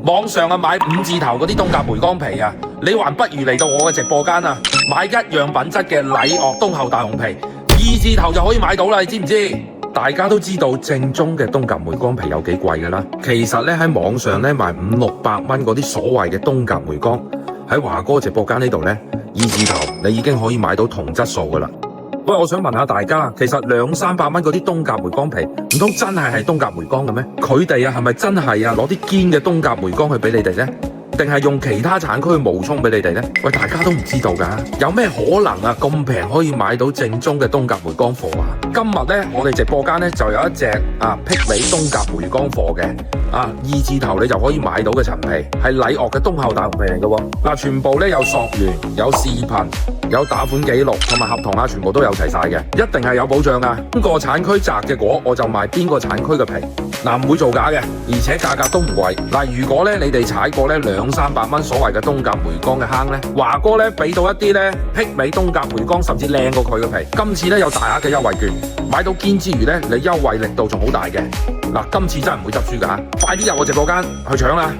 網上啊買5字頭嗰啲東甲梅江皮啊，你還不如嚟到我嘅直播間啊，買一樣品質嘅禮樂冬厚大紅皮，2字頭就可以買到啦，你知唔知？大家都知道正宗嘅東甲梅江皮有幾貴噶啦，其實咧喺網上咧賣500-600蚊嗰啲所謂嘅東甲梅江，喺華哥直播間呢度咧2字頭你已經可以買到同質素噶啦。喂，我想問下大家，其實200-300蚊嗰啲東甲梅江皮，唔通真係東甲梅江嘅咩？佢哋啊係咪真係啊攞啲堅嘅東甲梅江去俾你哋呢？定係用其他產區去冒充俾你哋呢？喂，大家都唔知道㗎，有咩可能啊咁平可以買到正宗嘅東甲梅江貨啊？今日呢，我哋直播間呢就有一隻媲美東甲梅江貨嘅2字頭你就可以買到嘅陳皮，係禮樂嘅冬厚大紅皮嚟嘅喎。全部呢有溯源、有視頻、有打款記錄同埋合同全部都有齊晒嘅，一定係有保障㗎。邊個產區摘嘅果我就賣邊個產區嘅皮，唔會造假嘅，而且價格都唔貴。如果咧你哋踩過咧200-300蚊所謂嘅東甲梅江嘅坑咧，華哥咧俾到一啲咧媲美東甲梅江甚至靚過佢嘅皮。今次咧有大額嘅優惠券，買到堅之餘咧，你優惠力度仲好大嘅。今次真係唔會執輸㗎，快啲入我直播間去搶啦！